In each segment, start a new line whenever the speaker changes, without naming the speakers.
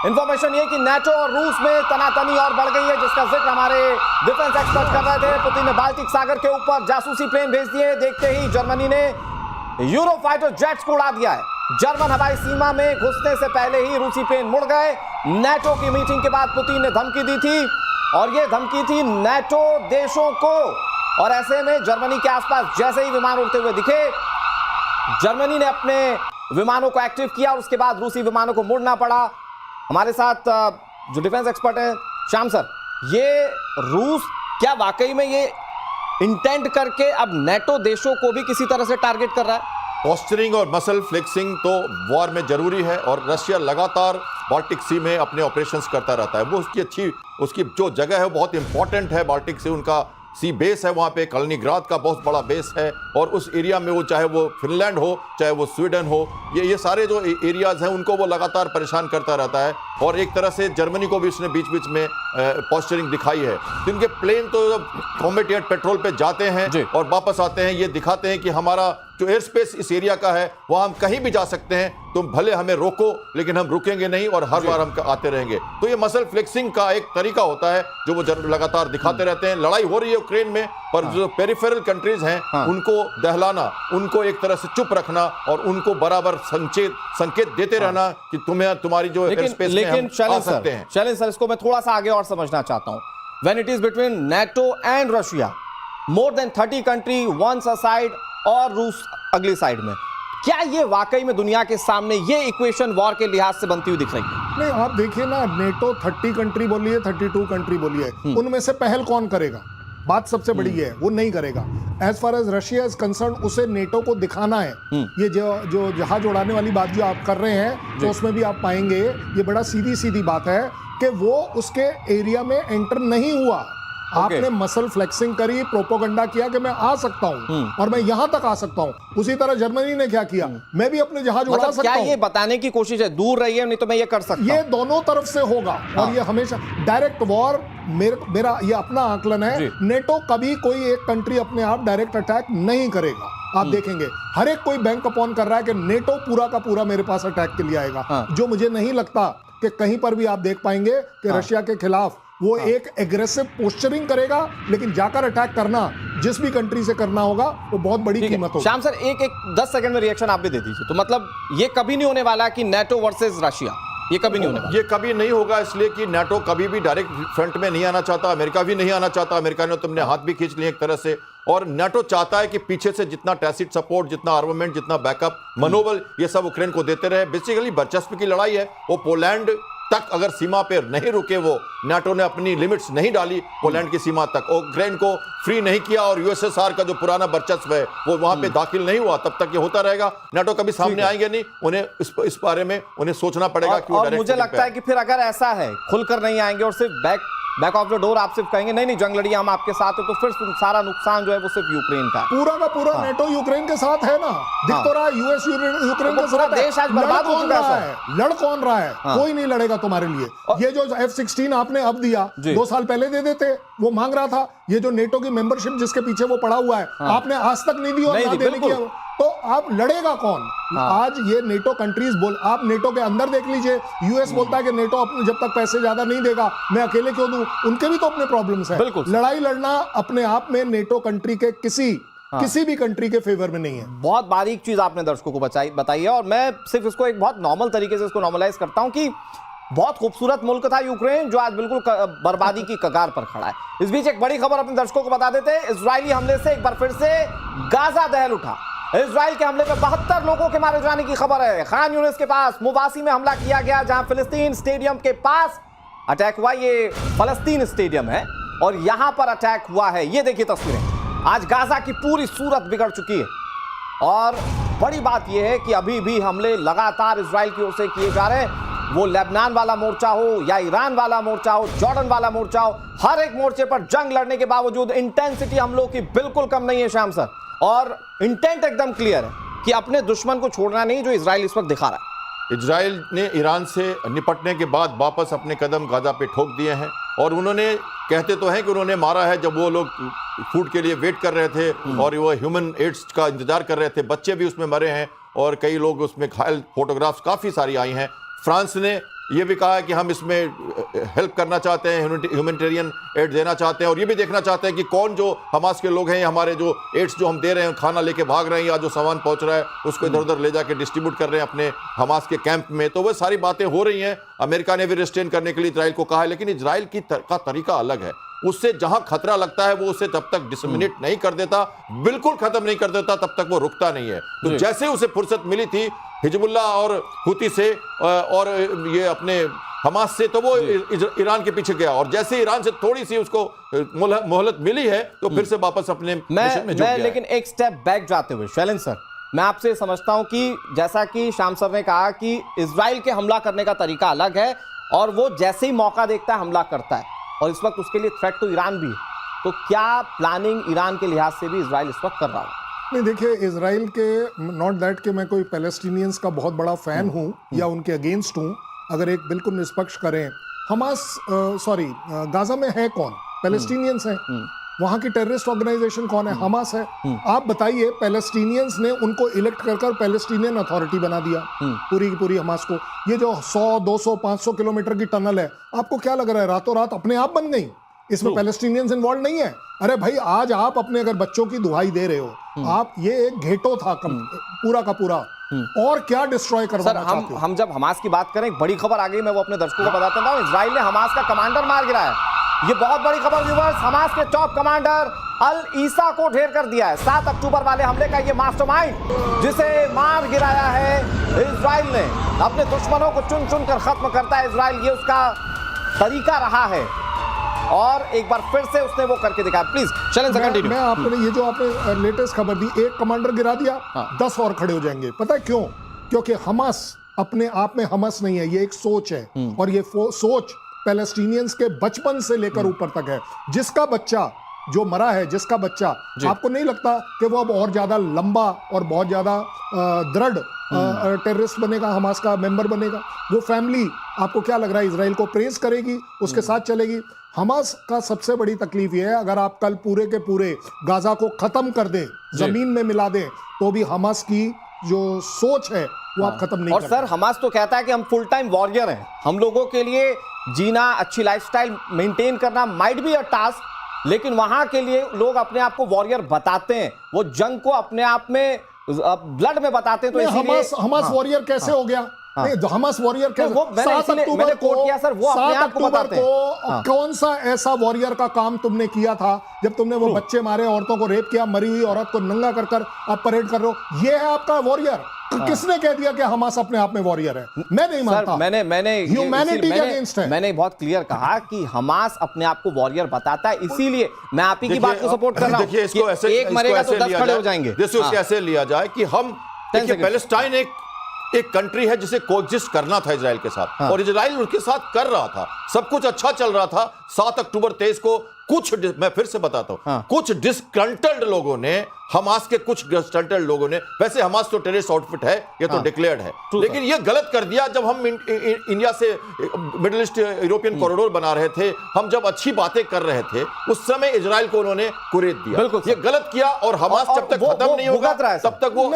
Information ये कि NATO और रूस में तनातनी और बढ़ गई है, जिसका जिक्र हमारे डिफेंस एक्सपर्ट कर रहे थे। पुतिन ने बाल्टिक सागर के ऊपर जासूसी प्लेन भेज दिए। देखते ही जर्मनी ने यूरोफाइटर जेट्स को उड़ा दिया है। जर्मन हवाई सीमा में घुसने से पहले ही रूसी प्लेन मुड़ गए। नाटो की मीटिंग के बाद पुतिन ने धमकी दी थी, और यह धमकी थी नाटो देशों को। और ऐसे में जर्मनी के आसपास जैसे ही विमान उड़ते हुए दिखे, जर्मनी ने अपने विमानों को एक्टिव किया और उसके बाद रूसी विमानों को मुड़ना पड़ा। हमारे साथ जो डिफेंस एक्सपर्ट है श्याम सर, ये रूस क्या वाकई में ये इंटेंट करके अब नाटो देशों को भी किसी तरह से टारगेट कर रहा है?
पोस्चरिंग और मसल फ्लेक्सिंग तो वॉर में जरूरी है, और रशिया लगातार बाल्टिक सी में अपने ऑपरेशंस करता रहता है। वो उसकी जो जगह है वो बहुत इंपॉर्टेंट है। बाल्टिक सी उनका सी बेस है, वहाँ पे कलिनिंग्राड का बहुत बड़ा बेस है, और उस एरिया में वो चाहे वो फिनलैंड हो चाहे वो स्वीडन हो, ये सारे जो एरियाज हैं उनको वो लगातार परेशान करता रहता है। और एक तरह से जर्मनी को भी उसने बीच बीच में पोस्चरिंग दिखाई है। तो इनके प्लेन तो कॉम्बैट एयर पेट्रोल पे जाते हैं और वापस आते हैं, ये दिखाते हैं कि हमारा जो एयर स्पेस इस एरिया का है वहाँ हम कहीं भी जा सकते हैं, तुम भले हमें रोको लेकिन हम रुकेंगे नहीं, और हर बार हम आते रहेंगे। तो ये मसल फ्लेक्सिंग का एक तरीका होता है जो वो लगातार दिखाते रहते हैं। लड़ाई हो रही है यूक्रेन में, पर जो पेरिफेरल कंट्रीज हैं उनको दहलाना, उनको एक तरह से चुप रखना, और उनको बराबर संकेत देते रहना कि तुम्हारी जो एयर स्पेस में हम आ सकते हैं।
शैलेंद्र सर, इसको मैं थोड़ा सा आगे और समझना चाहता हूं। When it is between NATO and Russia, more than 30 country once a side और रूस अगली साइड में, क्या ये वाकई में दुनिया के सामने ये इक्वेशन वॉर के लिहाज से बनती हुई दिख रही है?
नहीं, आप देखिए ना, नेटो 30 कंट्री बोली है, 32 कंट्री बोली है, उनमें से पहल कौन करेगा? बात सबसे बड़ी है, वो नहीं करेगा। As far as Russia is concern, उसे नेटो को दिखाना है। ये जो जहाज उड़ाने वाली बात जो आप कर रहे हैं, तो उसमें भी आप पाएंगे ये बड़ा सीधी बात है कि वो उसके एरिया में एंटर नहीं हुआ। आपने मसल फ्लेक्सिंग करी, प्रोपोगंडा किया कि मैं आ सकता हूं और मैं यहां तक आ सकता हूं। उसी तरह जर्मनी ने क्या किया, मैं भी अपने जहाज उड़ा सकता हूं।
क्या ये बताने की कोशिश है दूर रहिए, नहीं तो मैं ये कर सकता हूं?
ये दोनों तरफ से होगा, और ये हमेशा डायरेक्ट वॉर, मेरा ये अपना आकलन है, नेटो कभी कोई एक कंट्री अपने आप डायरेक्ट अटैक नहीं करेगा। आप देखेंगे हर एक कोई बैंक अपॉन कर रहा है कि नेटो पूरा का पूरा मेरे पास अटैक के लिए आएगा, जो मुझे नहीं लगता कि कहीं पर भी आप देख पाएंगे कि रशिया के खिलाफ वो एक एग्रेसिव पोस्चरिंग करेगा। लेकिन जाकर अटैक करना जिस भी कंट्री से करना होगा वो बहुत बड़ी कीमत होगी।
श्याम सर, एक 10 सेकंड में रिएक्शन आप भी दे दीजिए। तो मतलब ये कभी नहीं होने वाला कि नाटो वर्सेस रशिया, ये कभी नहीं होने वाला?
ये कभी नहीं होगा, इसलिए कि नाटो कभी भी डायरेक्ट फ्रंट में नहीं आना चाहता, अमेरिका भी नहीं आना चाहता। अमेरिका ने तुमने हाथ भी खींच लिए एक तरह से, और नाटो चाहता है कि पीछे से जितना टैसिट सपोर्ट, जितना आर्मामेंट, जितना बैकअप, मनोबल, ये सब यूक्रेन को देते रहे। बेसिकली वर्चस्व की लड़ाई है। वो पोलैंड तक अगर सीमा पे नहीं रुके, वो नाटो ने अपनी लिमिट्स नहीं डाली पोलैंड की सीमा तक, और यूक्रेन को फ्री नहीं किया, और यूएसएसआर का जो पुराना वर्चस्व है वो वहां पे दाखिल नहीं हुआ, तब तक ये होता रहेगा। नाटो कभी सामने आएंगे नहीं, उन्हें इस बारे में उन्हें सोचना पड़ेगा।
और मुझे लगता है कि फिर अगर ऐसा है खुलकर नहीं आएंगे और सिर्फ बैक ऑफ द डोर आप सिर्फ कहेंगे नहीं जंग लड़िए हम आपके साथ है, तो फिर सारा नुकसान जो है वो सिर्फ यूक्रेन का है।
पूरा का पूरा नेटो यूक्रेन के साथ है ना, दिख तो रहा है यूएस यूक्रेन के साथ।
देश आज बर्बाद हो चुका है।
लड़ कौन रहा है? कोई नहीं लड़ेगा तुम्हारे लिए। ये जो F-16 आपने अब दिया, 2 साल पहले दे देते, वो मांग रहा था। ये जो नेटो की मेंबरशिप जिसके पीछे वो पड़ा हुआ है, आपने आज तक नहीं दी और ना देने की, तो आप लड़ेगा कौन? आज ये नेटो कंट्रीज आप नेटो के अंदर देख लीजिए, यूएस बोलता है कि नेटो अपने जब तक पैसे ज्यादा नहीं देगा मैं अकेले क्यों दूं? उनके भी तो अपने प्रॉब्लम्स हैं। लड़ाई लड़ना अपने आप में नेटो कंट्री के किसी भी कंट्री के फेवर में नहीं है।
बहुत बारीक चीज आपने दर्शकों को बताई है, और मैं सिर्फ इसको एक बहुत नॉर्मल तरीके से इसको नॉर्मलाइज करता हूं कि बहुत खूबसूरत मुल्क था यूक्रेन, जो आज बिल्कुल बर्बादी की कगार पर खड़ा है। इस बीच एक बड़ी खबर अपने दर्शकों को बता देते हैं। इजरायली हमले से एक बार फिर से गाजा दहल उठा। इजराइल के हमले में 72 लोगों के मारे जाने की खबर है। खान यूनिस के पास मुवासी में हमला किया गया, जहां फिलिस्तीन स्टेडियम के पास अटैक हुआ। ये फलस्तीन स्टेडियम है और यहां पर अटैक हुआ है। ये देखिए तस्वीरें। आज गाजा की पूरी सूरत बिगड़ चुकी है, और बड़ी बात यह है कि अभी भी हमले लगातार इजराइल की ओर से किए जा रहे हैं। वो लेबनान वाला मोर्चा हो या ईरान वाला मोर्चा हो, जॉर्डन वाला मोर्चा हो, हर एक मोर्चे पर जंग लड़ने के बावजूद इंटेंसिटी हमलों की बिल्कुल कम नहीं है श्याम सर, और इंटेंट एकदम क्लियर है कि अपने दुश्मन को छोड़ना नहीं, जो इजराइल इस वक्त दिखा रहा है।
इजराइल ने ईरान से निपटने के बाद वापस अपने कदम गाजा पे ठोक दिए हैं, और उन्होंने कहते तो हैं कि उन्होंने मारा है जब वो लोग फूड के लिए वेट कर रहे थे और वो ह्यूमन एड्स का इंतजार कर रहे थे। बच्चे भी उसमें मरे हैं और कई लोग उसमें घायल, फोटोग्राफ्स काफ़ी सारी आई हैं। फ्रांस ने ये भी कहा है कि हम इसमें हेल्प करना चाहते हैं, ह्यूमैनिटेरियन एड देना चाहते हैं, और ये भी देखना चाहते हैं कि कौन जो हमास के लोग हैं, हमारे जो एड्स जो हम दे रहे हैं, खाना लेके भाग रहे हैं या जो सामान पहुंच रहा है उसको इधर उधर ले जाके डिस्ट्रीब्यूट कर रहे हैं अपने हमास के कैंप में। तो वह सारी बातें हो रही हैं। अमेरिका ने भी रिस्ट्रेन करने के लिए इजराइल को कहा है, लेकिन इजराइल का तरीका अलग है। उससे जहां खतरा लगता है वो उसे तब तक डिसमिनेट नहीं कर देता, बिल्कुल खत्म नहीं कर देता, तब तक वो रुकता नहीं है। तो जैसे उसे फुर्सत मिली थी हिजबुल्ला और हुती से और ये अपने हमास से, तो वो ईरान के पीछे गया, और जैसे ईरान से थोड़ी सी उसको मोहलत मिली है तो फिर से वापस अपने मिशन में जुट गया।
लेकिन एक स्टेप बैक जाते हुए शैलेंद्र सर, मैं आपसे समझता हूं कि जैसा कि श्याम सर ने कहा कि इजराइल के हमला करने का तरीका अलग है, और वो जैसे ही मौका देखता है हमला करता है, और इस वक्त उसके लिए थ्रेट तो ईरान भी है। तो क्या प्लानिंग ईरान के लिहाज से भी इजराइल इस वक्त कर रहा है?
नहीं, देखिए, इजराइल के नॉट दैट कि मैं कोई पैलेस्टीनियंस का बहुत बड़ा फैन हूं या उनके अगेंस्ट हूं। अगर एक बिल्कुल निष्पक्ष करें, हमास गाजा में है कौन? पैलेस्टीनियंस हैं। वहां की टेररिस्ट ऑर्गेनाइजेशन कौन है? हमास है। आप बताइए, पैलेस्टीनियंस ने उनको इलेक्ट कर पैलेस्टीनियन अथॉरिटी बना दिया, पूरी की पूरी हमास को। ये जो 100, 200, 500 किलोमीटर की टनल है, आपको क्या लग रहा है रातों रात अपने आप बन गई? इसमें पैलेस्टीनियंस इन्वॉल्व नहीं है। अरे भाई, आज आप अपने अगर बच्चों की दुहाई दे रहे हो, आप ये एक घेटो था पूरा का पूरा, और क्या डिस्ट्रॉय करवाना चाहते हो?
हम जब हमास की बात करें, बड़ी खबर आ गई, मैं वो अपने दर्शकों को बताता हूं। इजराइल ने हमास का कमांडर मार गिराया। ये बहुत बड़ी खबर व्यूअर्स, हमास के टॉप कमांडर अल ईसा को ढेर कर दिया है। 7 अक्टूबर वाले हमले का ये मास्टरमाइंड, जिसे मार गिराया है इजराइल ने। अपने दुश्मनों को चुन चुन कर खत्म करता है इजराइल, ये उसका तरीका रहा है, और एक बार फिर से उसने वो करके दिखाया। Please Shailendra continue.
मैं आपने ये जो आपने लेटेस्ट खबर दी, एक कमांडर गिरा दिया, 10 और खड़े हो जाएंगे। पता है क्यों? क्योंकि हमास अपने आप में हमास नहीं है, ये एक सोच है, और ये सोच पैलेस्टीनियंस के बचपन से लेकर ऊपर तक है। जिसका बच्चा जो मरा है, जिसका बच्चा, आपको नहीं लगता कि वो अब और ज्यादा लंबा और बहुत ज्यादा दृढ़ टेररिस्ट बनेगा, हमास का मेंबर बनेगा? वो फैमिली, आपको क्या लग रहा है, इजराइल को प्रेज करेगी, उसके साथ चलेगी? हमास का सबसे बड़ी तकलीफ ये है, अगर आप कल पूरे के पूरे गाजा को खत्म कर दें, जमीन में मिला दें, तो भी हमास की जो सोच है वो आप खत्म नहीं
और
कर
सर, हमास तो कहता है कि हम फुल टाइम वॉरियर हैं, हम लोगों के लिए जीना, अच्छी लाइफस्टाइल मेंटेन करना माइट बी अ टास्क, लेकिन वहां के लिए लोग अपने आप को वॉरियर बताते हैं, वो जंग को अपने आप में ब्लड में बताते हैं। तो इसीलिए
हमास वॉरियर कैसे हो गया? नहीं, हमास वॉरियर कैसे? 7 अक्टूबर को कौन सा ऐसा वॉरियर का काम तुमने किया था जब तुमने वो बच्चे मारे, औरतों को रेप किया, मरी हुई औरत को नंगा कर कर आप परेड कर रहे हो? ये है आपका वॉरियर? किसने कह दिया कि हमास अपने आप में वॉरियर है? मैं नहीं मानता।
मैंने
ह्यूमैनिटी के अगेंस्ट है।
मैंने बहुत क्लियर कहा कि हमास अपने आप को वॉरियर बताता है, इसीलिए मैं आप ही की बात को सपोर्ट कर रहा हूं।
देखिए, इसको ऐसे
एक मरेगा तो 10 खड़े हो जाएंगे।
जैसे उसको ऐसे लिया जाए कि हम, देखिए, पैलेस्टाइन एक कंट्री है जिसे कोएग्जिस्ट करना था इजराइल के साथ, और इजराइल उनके साथ कर रहा था, सब कुछ अच्छा चल रहा था। 7 अक्टूबर 23 को मैं फिर से बताता हूं, कुछ डिस्कंटल्ड लोगों ने, हमास के कुछ डिस्कंटल्ड लोगों ने, वैसे हमास तो टेररिस्ट आउटफिट है, ये तो डिक्लेयर्ड है, लेकिन ये गलत कर दिया जब हम इंडिया से मिडिल ईस्ट यूरोपियन कॉरिडोर बना रहे थे, हम जब अच्छी बातें कर रहे थे, उस समय इजराइल को उन्होंने कुरेद दिया। ये गलत किया, और हमास जब तक खत्म नहीं होगा तब तक वो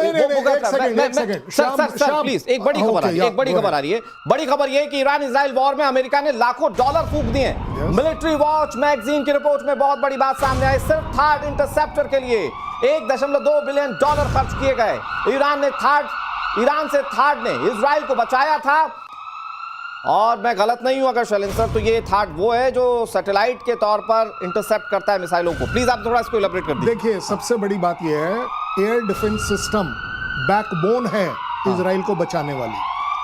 प्लीज, एक बड़ी खबर आ रही है। बड़ी खबर यह कि ईरान इजराइल वॉर में अमेरिका ने लाखों डॉलर फूंक दिए। मिलिट्री वॉच मैगजीन की रिपोर्ट में बहुत बड़ी बात सामने आई। सिर्फ थर्ड इंटरसेप्टर के लिए $1.2 बिलियन खर्च किए गए। ईरान से थर्ड ने इजराइल को बचाया था, और मैं गलत नहीं हूं अगर शैलेंद्र सर, तो ये थर्ड वो है जो सैटेलाइट के तौर पर इंटरसेप्ट करता है मिसाइलों को। प्लीज आप थोड़ा इसको इलैबोरेट कर दीजिए।
देखिए, सबसे बड़ी बात यह है, एयर डिफेंस सिस्टम बैकबोन है इजराइल को बचाने वाली।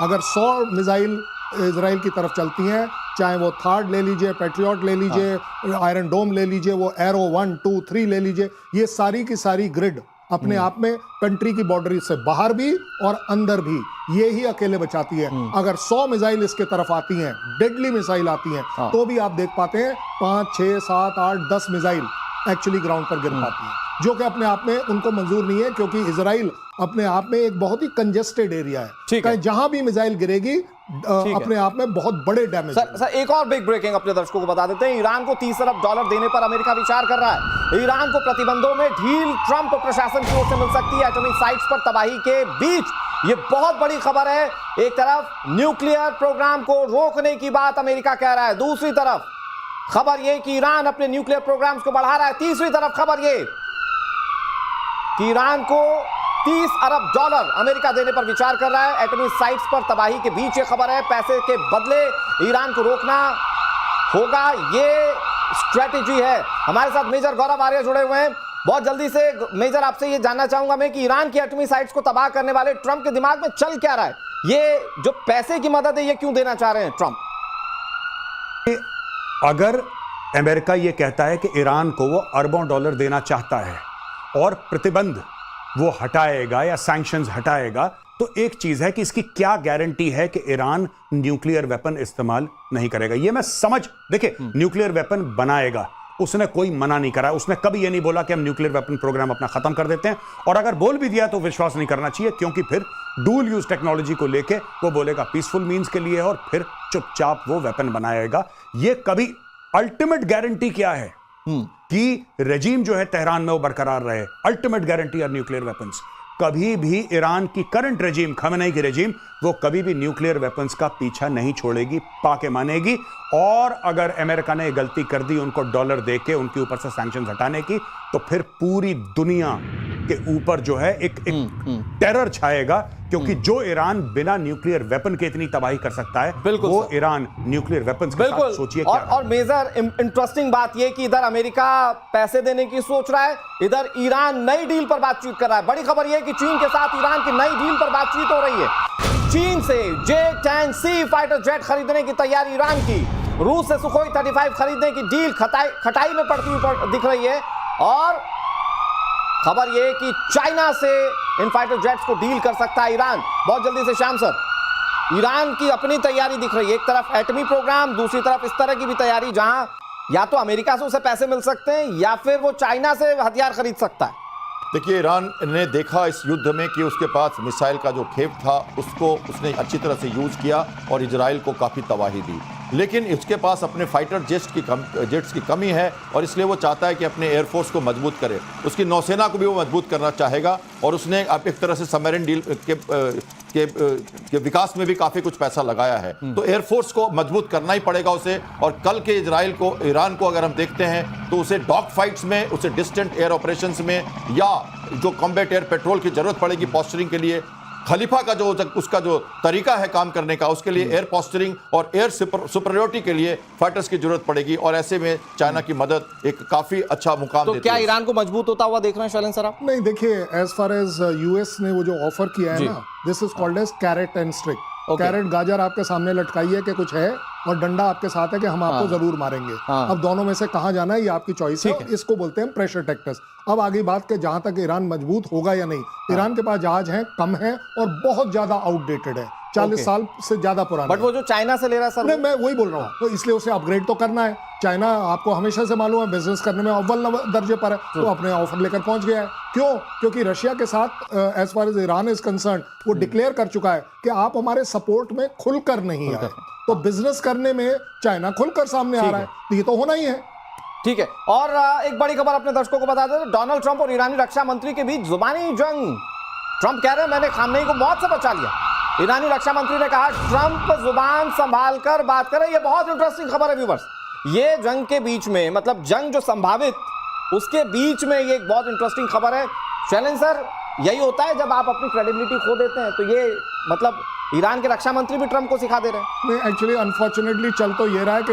अगर 100 मिसाइल इजराइल की तरफ चलती हैं, चाहे वो थर्ड ले लीजिए, पैट्रियट ले लीजिए, आयरन डोम ले लीजिए, वो एरो 1, 2, 3 ले लीजिए, ये सारी की सारी ग्रिड अपने आप में कंट्री की बाउंड्री से बाहर भी और अंदर भी ये ही अकेले बचाती है। अगर 100 मिसाइल इसके तरफ आती हैं, डेडली मिसाइल आती हैं, तो भी आप देख पाते हैं 5, 6, 7, 8, 10 मिसाइल एक्चुअली ग्राउंड पर गिर पाती है, जो कि अपने आप में उनको मंजूर नहीं है, क्योंकि इजराइल अपने आप में एक बहुत ही कंजेस्टेड एरिया है। कहीं जहां भी मिसाइल गिरेगी अपने आप में बहुत बड़े डैमेज।
सर एक और बिग ब्रेकिंग अपने दर्शकों को बता देते हैं। ईरान को $30 अरब देने पर अमेरिका विचार कर रहा है। ईरान को प्रतिबंधों में ढील ट्रंप प्रशासन की ओर से मिल सकती है। एटॉमिक साइट्स पर तबाही के बीच ये बहुत बड़ी खबर है। एक तरफ न्यूक्लियर प्रोग्राम को रोकने की बात अमेरिका कह रहा है, दूसरी तरफ खबर ये कि ईरान अपने न्यूक्लियर प्रोग्राम्स को बढ़ा रहा है, तीसरी तरफ खबर ये कि ईरान को 30 अरब डॉलर अमेरिका देने पर विचार कर रहा है एटॉमिक साइट्स पर तबाही के बीच। ये खबर है, पैसे के बदले ईरान को रोकना होगा, ये स्ट्रेटेजी है। हमारे साथ मेजर गौरव आर्य जुड़े हुए हैं। बहुत जल्दी से मेजर आपसे ये जानना चाहूंगा मैं कि ईरान की एटॉमिक साइट्स को तबाह करने वाले ट्रंप के दिमाग में चल क्या रहा है? ये जो पैसे की मदद है ये क्यों देना चाह रहे हैं ट्रंप?
अगर अमेरिका ये कहता है कि ईरान को वो अरबों डॉलर देना चाहता है और प्रतिबंध वो हटाएगा या सैंक्शंस हटाएगा, तो एक चीज है कि इसकी क्या गारंटी है कि ईरान न्यूक्लियर वेपन इस्तेमाल नहीं करेगा। ये मैं देखिए न्यूक्लियर वेपन बनाएगा, उसने कोई मना नहीं करा, उसने कभी ये नहीं बोला कि हम न्यूक्लियर वेपन प्रोग्राम अपना खत्म कर देते हैं, और अगर बोल भी दिया तो विश्वास नहीं करना चाहिए, क्योंकि फिर डुअल यूज टेक्नोलॉजी को लेके वो बोलेगा पीसफुल मीन्स के लिए और फिर चुपचाप वो वेपन बनाएगा। ये कभी अल्टीमेट गारंटी क्या है कि रेजिम जो है तेहरान में वो बरकरार रहे, ultimate guarantee are nuclear weapons. कभी भी ईरान की करंट रेजिम, खमेनेई की रेजिम, वो कभी भी न्यूक्लियर वेपन्स का पीछा नहीं छोड़ेगी, पाके मानेगी। और अगर अमेरिका ने गलती कर दी उनको डॉलर देके उनके ऊपर से सैंक्शंस हटाने की, तो फिर पूरी दुनिया के ऊपर जो है एक टेरर छाएगा, क्योंकि जो ईरान बिना न्यूक्लियर वेपन के इतनी तबाही कर सकता है,
बिल्कुल
वो ईरान न्यूक्लियर वेपन्स के साथ सोचिए क्या है।
और मेजर इंटरेस्टिंग बात ये कि इधर अमेरिका पैसे देने की सोच रहा है, इधर ईरान नई डील पर बातचीत कर रहा है। बड़ी खबर यह कि चीन के साथ ईरान की नई डील पर बातचीत हो रही है। चीन से J-10C फाइटर जेट खरीदने की तैयारी ईरान की, रूस से सुखोई 35 खरीदने की डील खटाई में पड़ती हुई दिख रही है। और खबर यह कि चाइना से इन फाइटर जेट्स को डील कर सकता है ईरान बहुत जल्दी से। श्याम सर, ईरान की अपनी तैयारी दिख रही है, एक तरफ एटमी प्रोग्राम, दूसरी तरफ इस तरह की भी तैयारी जहां या तो अमेरिका से उसे पैसे मिल सकते हैं या फिर वो चाइना से हथियार खरीद सकता है।
देखिए, ईरान ने देखा इस युद्ध में कि उसके पास मिसाइल का जो खेप था उसको उसने अच्छी तरह से यूज किया और इजराइल को काफ़ी तबाही दी, लेकिन इसके पास अपने फाइटर जेट्स की कमी है और इसलिए वो चाहता है कि अपने एयरफोर्स को मजबूत करे, उसकी नौसेना को भी वो मजबूत करना चाहेगा। और उसने अब एक तरह से सबमरीन डील के विकास में भी काफ़ी कुछ पैसा लगाया है, तो एयरफोर्स को मजबूत करना ही पड़ेगा उसे। और कल के ईरान को अगर हम देखते हैं तो उसे डॉग फाइट्स में, उसे डिस्टेंट एयर ऑपरेशंस में, या जो कॉम्बैट एयर पेट्रोल की जरूरत पड़ेगी पोस्चरिंग के लिए, खलीफा का उसका जो तरीका है काम करने का, उसके लिए एयर पोस्चरिंग और एयर सुपरियोरिटी के लिए फाइटर्स की जरूरत पड़ेगी। और ऐसे में चाइना की मदद एक काफी अच्छा मुकाम देती है।
तो क्या ईरान को मजबूत होता हुआ देख रहे हैं शैलेंद्र सर आप?
नहीं, देखिए, एज फार एज यूएस ने वो जो ऑफर किया है ना, this is called as carrot and stick. Carrot गाजर आपके सामने लटकाई है कि कुछ है, और डंडा आपके साथ है कि हम आपको जरूर मारेंगे। अब दोनों में से कहां जाना है ये आपकी चॉइस है। इसको बोलते हैं प्रेशर टेक्टर्स। अब आगे बात के जहां तक ईरान मजबूत होगा या नहीं, ईरान के पास जहाज हैं, कम है और बहुत ज्यादा आउटडेटेड है, 40 साल से ज्यादा पुराना।
बट वो जो चाइना से ले रहा है सर,
नहीं, मैं वही बोल रहा हूँ, तो इसलिए उसे अपग्रेड तो करना है। चाइना आपको हमेशा से मालूम है बिजनेस करने में अव्वल दर्जे पर है, तो अपने ऑफर लेकर पहुंच गया है। क्यों? क्योंकि रशिया के साथ as far as Iran is concern, वो डिक्लेयर कर चुका है कि आप हमारे सपोर्ट में खुलकर नहीं आए, तो बिजनेस करने में चाइना खुलकर सामने आ रहा है, तो ये तो होना ही है।
ठीक है। और एक बड़ी खबर अपने दर्शकों को बता दें, डोनाल्ड ट्रंप और ईरानी रक्षा मंत्री के बीच जुबानी जंग। ट्रंप कह रहे हैं मैंने खामनेई को मौत से बचा लिया, ईरानी रक्षा मंत्री ने कहा ट्रंप जुबान संभाल कर बात करें। ये बहुत इंटरेस्टिंग खबर है व्यूअर्स। ये जंग के बीच में, मतलब जंग जो संभावित, उसके बीच में ये एक बहुत इंटरेस्टिंग खबर है। शैलेंद्र सर, यही होता है जब आप अपनी क्रेडिबिलिटी खो देते हैं, तो ये मतलब ईरान के रक्षा मंत्री भी ट्रंप को सिखा दे रहे हैं।
नहीं, एक्चुअली अनफॉर्चुनेटली चल तो ये रहा है कि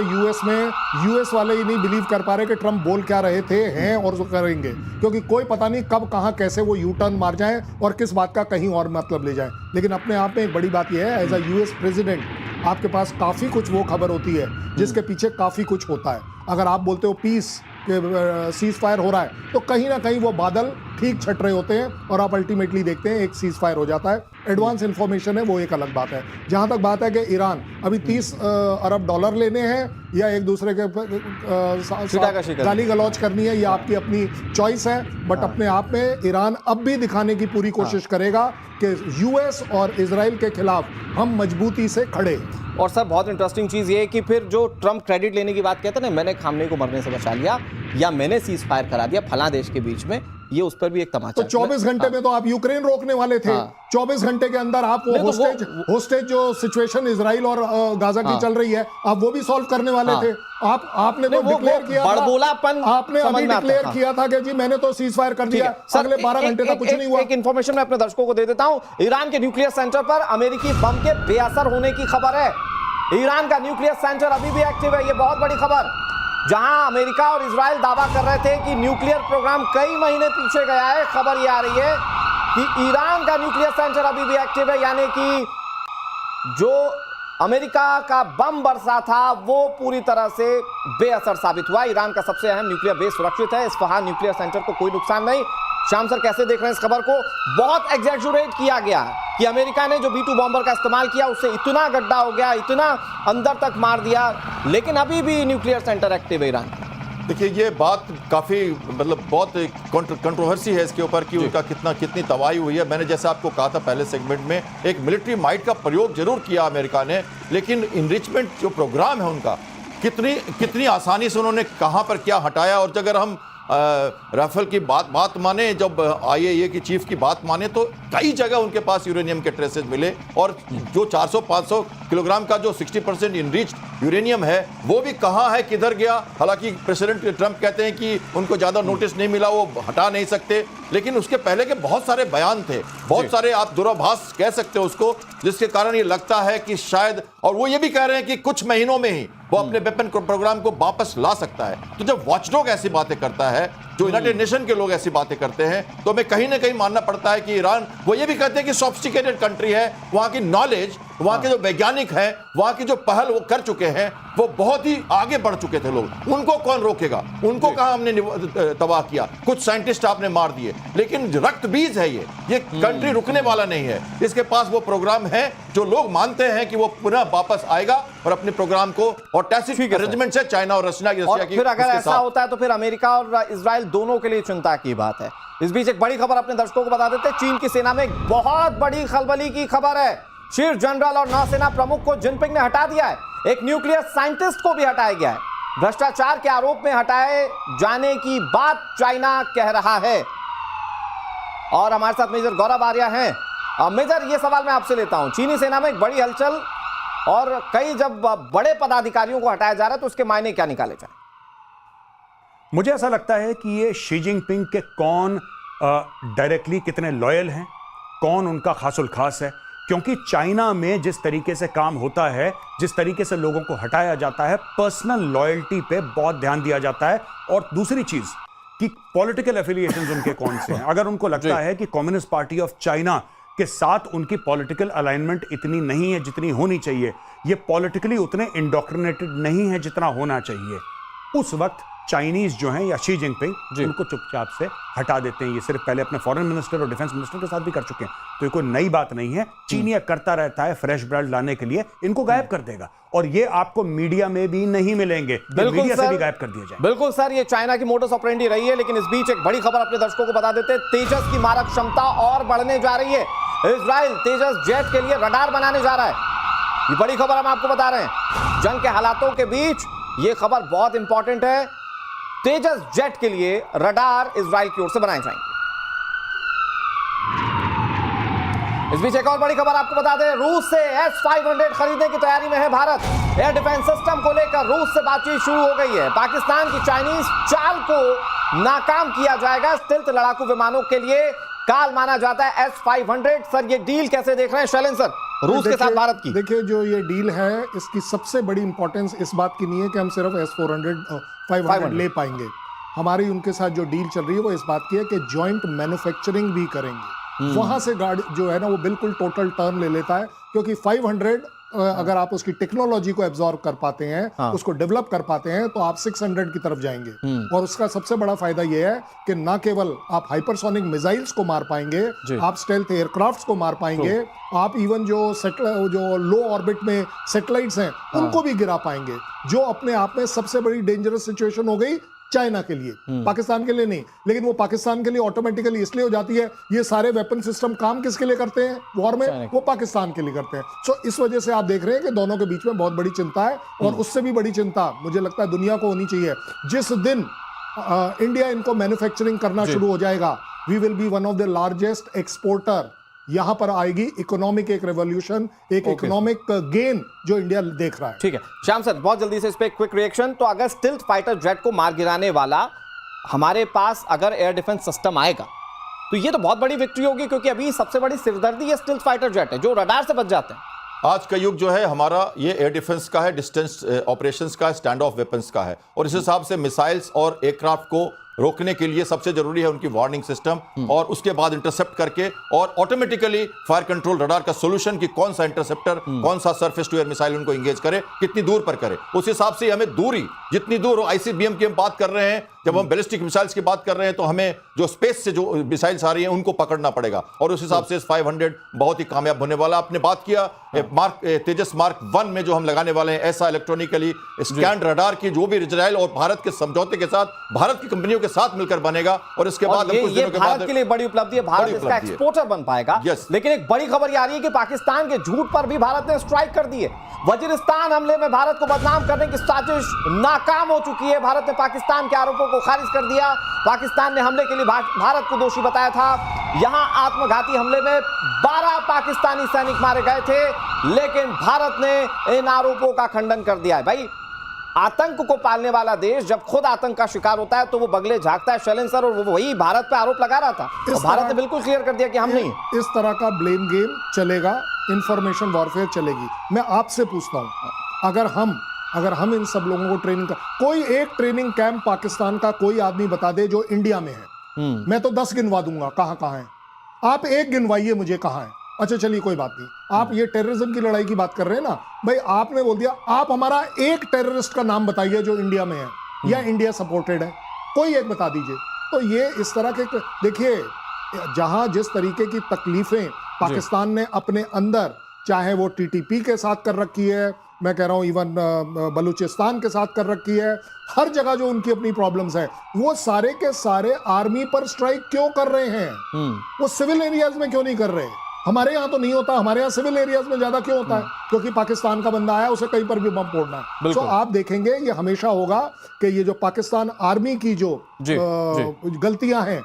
यूएस वाले ही नहीं बिलीव कर पा रहे कि ट्रंप बोल क्या रहे थे, हैं और करेंगे, क्योंकि कोई पता नहीं कब कहां कैसे वो यू टर्न मार जाए और किस बात का कहीं और मतलब ले जाए। लेकिन अपने आप में एक बड़ी बात यह है, एज अ यूएस प्रेसिडेंट आपके पास काफ़ी कुछ वो खबर होती है जिसके पीछे काफ़ी कुछ होता है। अगर आप बोलते हो पीस के सीज फायर हो रहा है, तो कहीं ना कहीं वो बादल ठीक छट रहे होते हैं और आप अल्टीमेटली देखते हैं एक सीज फायर हो जाता है। एडवांस इंफॉर्मेशन है, वो एक अलग बात है। जहां तक बात है कि ईरान अभी 30 अरब डॉलर लेने हैं या एक दूसरे के गाली गलौज करनी है, ये आपकी अपनी चॉइस है। बट अपने आप में ईरान अब भी दिखाने की पूरी कोशिश करेगा कि यूएस और इजराइल के खिलाफ हम मजबूती से खड़े।
और सर, बहुत इंटरेस्टिंग चीज़ ये है कि फिर जो ट्रंप क्रेडिट लेने की बात कहते हैं ना, मैंने खामनेई को मरने से बचा लिया या मैंने सीज फायर करा दिया फला देश के बीच में, ये उस पर भी एक तमाचा
तो
है।
24 घंटे में तो आप यूक्रेन रोकने वाले थे। 24 घंटे के अंदर आप वो
नहीं, तो
होस्टेज जो सिचुएशन इजराइल और गाजा की चल रही है, आप वो भी सॉल्व करने वाले थे। आपने तो डिक्लेयर किया था,
बड़बोलापन
आपने अभी
समझ में आता
डिक्लेयर
था।
किया था कि जी मैंने तो सीज फायर कर दिया, अगले 12 घंटे तक कुछ नहीं हुआ।
एक इंफॉर्मेशन मैं अपने दर्शकों को दे देता हूं। ईरान के न्यूक्लियर सेंटर पर अमेरिकी बम के बेअसर होने की खबर है। ईरान का न्यूक्लियर सेंटर अभी भी एक्टिव है, ये बहुत बड़ी खबर। जहां अमेरिका और इजराइल दावा कर रहे थे कि न्यूक्लियर प्रोग्राम कई महीने पीछे गया है, खबर ये आ रही है कि ईरान का न्यूक्लियर सेंटर अभी भी एक्टिव है, यानी कि जो अमेरिका का बम बरसा था वो पूरी तरह से बेअसर साबित हुआ। ईरान का सबसे अहम न्यूक्लियर बेस सुरक्षित है, इस्फहान न्यूक्लियर सेंटर को कोई नुकसान नहीं। श्याम सर कैसे देख रहे हैं इस खबर को? बहुत एग्जैजुरेट किया गया कि अमेरिका ने जो B-2 बॉम्बर का इस्तेमाल किया उससे इतना गड्ढा हो गया, इतना अंदर तक मार दिया, लेकिन अभी भी न्यूक्लियर सेंटर एक्टिव है ईरान।
देखिए ये बात काफ़ी मतलब बहुत कंट्रोवर्सी है इसके ऊपर कि उनका कितनी तबाही हुई है। मैंने जैसे आपको कहा था पहले सेगमेंट में, एक मिलिट्री माइट का प्रयोग जरूर किया अमेरिका ने, लेकिन इनरिचमेंट जो प्रोग्राम है उनका कितनी आसानी से उन्होंने कहां पर क्या हटाया। और अगर हम राफेल की बात माने, जब IAEA की चीफ की बात माने, तो कई जगह उनके पास यूरेनियम के ट्रेसेस मिले। और जो 400-500 किलोग्राम का जो 60% इनरिच्ड यूरेनियम है वो भी कहाँ है, किधर गया। हालांकि प्रेसिडेंट ट्रंप कहते हैं कि उनको ज़्यादा नोटिस नहीं मिला, वो हटा नहीं सकते, लेकिन उसके पहले के बहुत सारे बयान थे, बहुत सारे आप दुराभास कह सकते हो उसको, जिसके कारण ये लगता है कि शायद, और वो ये भी कह रहे हैं कि कुछ महीनों में ही वो अपने वेपन प्रोग्राम को वापस ला सकता है। तो जब वॉचडॉग ऐसी बातें करता है, जो यूनाइटेड नेशन के लोग ऐसी बातें करते हैं, तो हमें कहीं ना कहीं मानना पड़ता है कि ईरान, वो ये भी कहते हैं कि सोफिस्टिकेटेड कंट्री है, वहां की नॉलेज, वहां के जो वैज्ञानिक हैं, वहां की जो पहल वो कर चुके हैं, वो बहुत ही आगे बढ़ चुके थे लोग। उनको कौन रोकेगा? उनको कहां हमने तबाह किया? कुछ साइंटिस्ट आपने मार दिए, लेकिन रक्त बीज है ये कंट्री रुकने वाला नहीं है। इसके पास वो प्रोग्राम है जो लोग मानते हैं कि वो पुनः वापस आएगा और अपने प्रोग्राम को, और टैसिट अरेंजमेंट है चाइना और रशिया की।
फिर अगर ऐसा होता है तो फिर अमेरिका और इजराइल दोनों के लिए चिंता की बात है। इस बीच एक बड़ी खबर अपने दर्शकों को बता देते हैं। चीन की सेना में एक बहुत बड़ी खलबली की खबर है। शीर्ष जनरल और नौसेना प्रमुख को जिनपिंग ने हटा दिया है। एक न्यूक्लियर साइंटिस्ट को भी हटाया गया है। भ्रष्टाचार के आरोप में हटाए जाने की बात चाइना कह रहा है। और हमारे साथ मेजर गौरव आर्या हैं। मेजर, ये सवाल मैं आपसे लेता हूं, चीनी सेना में एक बड़ी हलचल और कई जब बड़े पदाधिकारियों को हटाया जा रहा है तो उसके मायने क्या निकाले जाए?
मुझे ऐसा लगता है कि ये शी जिनपिंग के कौन डायरेक्टली कितने लॉयल हैं, कौन उनका खासुल खास है, क्योंकि चाइना में जिस तरीके से काम होता है, जिस तरीके से लोगों को हटाया जाता है, पर्सनल लॉयल्टी पे बहुत ध्यान दिया जाता है। और दूसरी चीज कि पॉलिटिकल एफिलिएशंस उनके कौन से हैं। अगर उनको लगता है कि कम्युनिस्ट पार्टी ऑफ चाइना के साथ उनकी पॉलिटिकल अलाइनमेंट इतनी नहीं है जितनी होनी चाहिए, ये पॉलिटिकली उतने इंडोक्ट्रिनेटेड नहीं है जितना होना चाहिए, उस वक्त चाइनीज जो हैं या शी जिनपिंग उनको चुपचाप से हटा देते हैं। ये सिर्फ पहले अपने फॉरेन मिनिस्टर और डिफेंस मिनिस्टर के साथ भी कर चुके हैं, तो ये कोई नई बात नहीं है। चीन ये करता रहता है फ्रेश ब्लड लाने के लिए, इनको गायब कर देगा। और ये आपको मीडिया में भी नहीं मिलेंगे, मीडिया से भी गायब कर दिया जाए।
बिल्कुल सर, ये चाइना की मोडस ऑपरेंडी रही है। लेकिन इस बीच एक बड़ी खबर अपने दर्शकों को बता देते हैं। तेजस की मारक क्षमता और बढ़ने जा रही है। इजराइल तेजस जेट के लिए रडार बनाने जा रहा है। ये बड़ी खबर हम आपको बता रहे हैं। जंग के हालातों के बीच ये खबर बहुत इंपॉर्टेंट है। तेजस जेट के लिए रडार इजराइल की ओर से बनाए जाएंगे। इस बीच एक और बड़ी खबर आपको बता दें, रूस से S-500 खरीदने की तैयारी में है भारत। एयर डिफेंस सिस्टम को लेकर रूस से बातचीत शुरू हो गई है। पाकिस्तान की चाइनीज चाल को नाकाम किया जाएगा। स्टिल्थ लड़ाकू विमानों के लिए काल माना जाता है S-500। सर, ये डील कैसे देख रहे हैं शैलेंद्र सर, रूस के साथ भारत की?
देखिए, जो ये डील है इसकी सबसे बड़ी इंपॉर्टेंस इस बात की नहीं है कि हम सिर्फ S-500 ले पाएंगे। हमारी उनके साथ जो डील चल रही है वो इस बात की है कि जॉइंट मैन्युफैक्चरिंग भी करेंगे। वहां से गाड़ी जो है ना वो बिल्कुल टोटल टर्न ले लेता है, क्योंकि 500 अगर आप उसकी टेक्नोलॉजी को एब्जॉर्ब कर पाते हैं, उसको डेवलप कर पाते हैं, तो आप 600 की तरफ जाएंगे। और उसका सबसे बड़ा फायदा यह है कि ना केवल आप हाइपरसोनिक मिसाइल्स को मार पाएंगे, आप स्टेल्थ एयरक्राफ्ट्स को मार पाएंगे, आप इवन जो लो ऑर्बिट में सैटेलाइट्स हैं उनको भी गिरा पाएंगे, जो अपने आप में सबसे बड़ी डेंजरस सिचुएशन हो गई चाइना के लिए, पाकिस्तान के लिए नहीं। लेकिन वो पाकिस्तान के लिए ऑटोमेटिकली इसलिए हो जाती है, ये सारे वेपन सिस्टम काम किसके लिए करते हैं वॉर में? वो पाकिस्तान के लिए करते हैं। सो इस वजह से आप देख रहे हैं कि दोनों के बीच में बहुत बड़ी चिंता है। और उससे भी बड़ी चिंता मुझे लगता है दुनिया को होनी चाहिए। जिस दिन इंडिया इनको मैन्युफैक्चरिंग करना शुरू हो जाएगा, we will be one of the largest exporter. यहां पर आएगी इकोनॉमिक एक रेवोल्यूशन, एक इकोनॉमिक गेन जो इंडिया देख रहा है।
ठीक है श्याम सर, बहुत जल्दी से इस पे क्विक रिएक्शन। तो अगर स्टिल्थ फाइटर जेट को मार गिराने वाला हमारे पास अगर एयर डिफेंस सिस्टम आएगा तो ये तो बहुत बड़ी विक्ट्री होगी, क्योंकि अभी सबसे बड़ी सिरदर्दी ये स्टिल्थ फाइटर जेट है जो रडार से बच जाते हैं।
आज का युग जो है हमारा ये एयर डिफेंस का है, डिस्टेंस ऑपरेशंस का है, स्टैंड ऑफ वेपन्स का है, और इस हिसाब से मिसाइल्स और एयरक्राफ्ट को रोकने के लिए सबसे जरूरी है उनकी वार्निंग सिस्टम, और उसके बाद इंटरसेप्ट करके और ऑटोमेटिकली फायर कंट्रोल रडार का सॉल्यूशन कि कौन सा इंटरसेप्टर, कौन सा सरफेस टू एयर मिसाइल उनको एंगेज करे, कितनी दूर पर करे। उस हिसाब से हमें दूरी जितनी दूर हो, आईसीबीएम की हम बात कर रहे हैं, जब हम बैलिस्टिक मिसाइल्स की बात कर रहे हैं तो हमें जो स्पेस से जो मिसाइल्स आ रही हैं उनको पकड़ना पड़ेगा, और उस हिसाब से 500 बहुत ही कामयाब होने वाला। आपने बात किया तेजस मार्क 1 में जो हम लगाने वाले हैं, ऐसा इलेक्ट्रॉनिकली स्कैन रडार की जो भी इजराइल और भारत के समझौते के साथ भारत की कंपनियों के साथ मिलकर बनेगा, और इसके बाद हम कुछ दिनों के बाद
भारत के लिए बड़ी उपलब्धि है, भारत इसका एक्सपोर्टर बन पाएगा। लेकिन एक बड़ी खबर ये आ रही है कि पाकिस्तान के झूठ पर भी भारत ने स्ट्राइक कर दी है। वजीरिस्तान हमले में भारत को बदनाम करने की साजिश नाकाम हो चुकी है। भारत ने पाकिस्तान के आरोपों को खारिज कर दिया। पाकिस्तान ने हमले के लिए भारत को दोषी बताया था। यहां आत्मघाती हमले में 12 पाकिस्तानी सैनिक मारे गए थे, लेकिन भारत ने इन आरोपों का खंडन कर दिया है। भाई, आतंक को पालने वाला देश जब खुद आतंक का शिकार होता है तो वो बगले झांकता है। शैलेंद्र सर, और वो वही भारत पे आरोप लगा रहा था, और भारत ने बिल्कुल क्लियर कर दिया कि हम नहीं।
इस तरह का ब्लेम गेम चलेगा, इंफॉर्मेशन वॉरफेयर चलेगी। मैं आपसे पूछता हूं, अगर हम इन सब लोगों को ट्रेनिंग का कोई एक ट्रेनिंग कैंप पाकिस्तान का कोई आदमी बता दे जो इंडिया में है, मैं तो 10 गिनवा दूंगा कहां है। आप एक गिनवाइए मुझे कहां है। अच्छा चलिए कोई बात नहीं, आप ये टेररिज्म की लड़ाई की बात कर रहे हैं ना भाई, आपने बोल दिया, आप हमारा एक टेररिस्ट का नाम बताइए जो इंडिया में है या इंडिया सपोर्टेड है, कोई एक बता दीजिए। तो ये इस तरह के, देखिए जहां जिस तरीके की तकलीफें पाकिस्तान ने अपने अंदर, चाहे वो टीटीपी के साथ कर रखी है, मैं कह रहा हूं इवन बलूचिस्तान के साथ कर रखी है, हर जगह जो उनकी अपनी प्रॉब्लम्स है, वो सारे के सारे आर्मी पर स्ट्राइक क्यों कर रहे हैं? वो सिविल एरियाज में क्यों नहीं कर रहे? हमारे यहाँ तो नहीं होता, हमारे यहाँ सिविल एरियाज में ज्यादा क्यों होता है? क्योंकि पाकिस्तान का बंदा आया, उसे कहीं पर भी बम फोड़ना है। तो आप देखेंगे ये हमेशा होगा कि ये जो पाकिस्तान आर्मी की जो गलतियां हैं,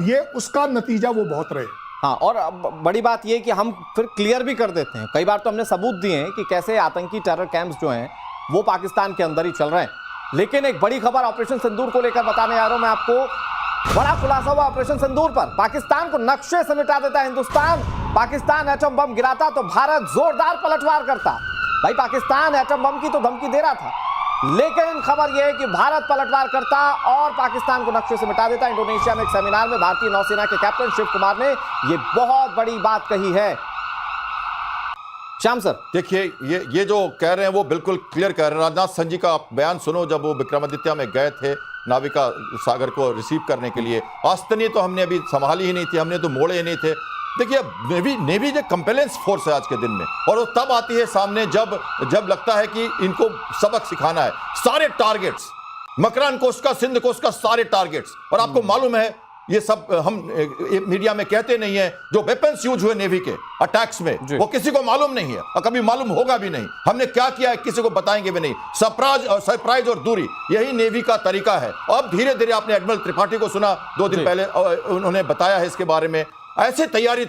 ये उसका नतीजा वो बहुत रहे।
हाँ, और बड़ी बात ये कि हम फिर क्लियर भी कर देते हैं, कई बार तो हमने सबूत दिए हैं कि कैसे आतंकी टेरर कैंप्स जो हैं वो पाकिस्तान के अंदर ही चल रहे हैं। लेकिन एक बड़ी खबर ऑपरेशन सिंदूर को लेकर बताने आ रहा हूं मैं आपको। बड़ा खुलासा हुआ ऑपरेशन सिंदूर पर। पाकिस्तान को नक्शे से मिटा देता हिंदुस्तान। पाकिस्तान एटम बम गिराता तो भारत जोरदार पलटवार करता। भाई, पाकिस्तान एटम बम की तो धमकी दे रहा था, लेकिन खबर यह है कि भारत पलटवार करता और पाकिस्तान को नक्शे से मिटा देता। इंडोनेशिया में एक सेमिनार में भारतीय नौसेना के कैप्टन शिव कुमार ने यह बहुत बड़ी बात कही है। श्याम सर,
देखिए ये जो कह रहे हैं वो बिल्कुल क्लियर कह रहे हैं। राजनाथ सिंह जी का आप बयान सुनो, जब वो विक्रमादित्य में गए थे नाविका सागर को रिसीव करने के लिए। आस्तनी तो हमने अभी संभाली ही नहीं थी, हमने तो मोड़े ही नहीं थे। देखिए नेवी जो कंपेलेंस फोर्स है आज के दिन में, और वो तब आती है सामने जब लगता है कि इनको सबक सिखाना है। सारे टारगेट्स, मकरान कोस्ट का, सिंध कोस्ट का, सारे टारगेट्स। और आपको मालूम है ये सब हम मीडिया में कहते नहीं है, जो वेपन्स यूज हुए नेवी के अटैक्स में, वो किसी को मालूम नहीं है और कभी मालूम होगा भी नहीं। हमने क्या किया है किसी को बताएंगे भी नहीं। सरप्राइज और दूरी, यही नेवी का तरीका है। अब धीरे धीरे आपने एडमिरल त्रिपाठी को सुना 2 दिन पहले, उन्होंने बताया है इसके बारे में। ऐसी तैयारी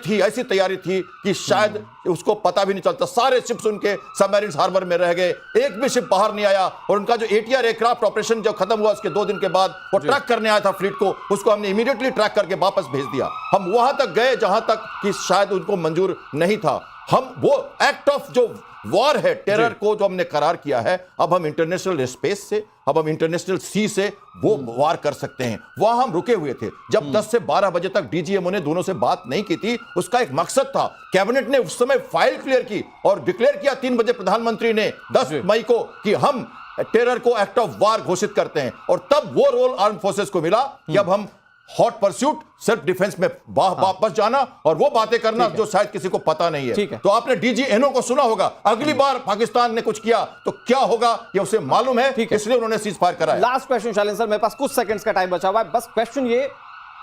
थी कि शायद उसको पता भी नहीं चलता। सारे शिप्स उनके सबमरीन हार्बर में रह गए, एक भी शिप बाहर नहीं आया। और उनका जो ATR एयरक्राफ्ट ऑपरेशन जब खत्म हुआ उसके 2 दिन के बाद वो ट्रैक करने आया था फ्लीट को, उसको हमने इमीडिएटली ट्रैक करके वापस भेज दिया। हम वहां तक गए जहां तक कि शायद उनको मंजूर नहीं था। हम वो एक्ट ऑफ जो वॉर है टेरर को जो हमने करार किया है, अब हम इंटरनेशनल स्पेस से, अब हम इंटरनेशनल सी से वो वार कर सकते हैं। वहां हम रुके हुए थे जब 10 से 12 बजे तक DGMO ने दोनों से बात नहीं की थी। उसका एक मकसद था, कैबिनेट ने उस समय फाइल क्लियर की और डिक्लेयर किया 3 बजे प्रधानमंत्री ने 10 मई को कि हम टेरर को एक्ट ऑफ वार घोषित करते हैं। और तब वो रोल आर्म फोर्सेस को मिला कि अब हम हॉट परस्यूट, सेल्फ डिफेंस में वापस जाना और वो बातें करना जो शायद किसी को पता नहीं है। तो आपने DGNO को सुना होगा, अगली बार पाकिस्तान ने कुछ किया तो क्या होगा ये उसे मालूम है, इसलिए उन्होंने सीज फायर करा है।
लास्ट क्वेश्चन शैलेंद्र सर, मेरे पास कुछ सेकंड्स का टाइम बचा हुआ है। बस क्वेश्चन ये,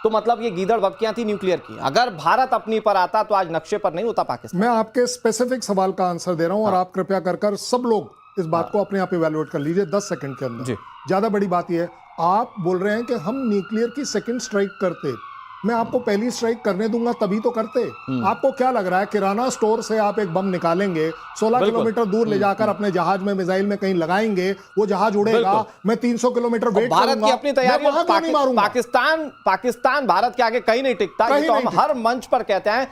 तो मतलब ये गीदड़ बबकियां थी न्यूक्लियर की, अगर भारत अपनी पर आता तो आज नक्शे पर नहीं होता पाकिस्तान।
मैं आपके स्पेसिफिक सवाल का आंसर दे रहा हूं और आप कृपया कर सब लोग इस बात को अपने आप इवैल्यूएट कर लीजिए 10 सेकंड के अंदर। ज्यादा बड़ी बात यह है, आप बोल रहे हैं कि हम न्यूक्लियर की सेकंड स्ट्राइक करते, मैं आपको पहली स्ट्राइक करने दूंगा तभी तो करते। आपको क्या लग रहा है किराना स्टोर से आप एक बम निकालेंगे, 16 किलोमीटर दूर ले जाकर अपने जहाज में मिसाइल में कहीं लगाएंगे, वो जहाज उड़ेगा, मैं 300 किलोमीटर वेट
भारत
करूंगा,
की अपनी तैयारी,
मैं वहां क्यों नहीं मारूंगा?
पाकिस्तान भारत के आगे कहीं नहीं टिकता, ये तो हम हर मंच पर कहते हैं।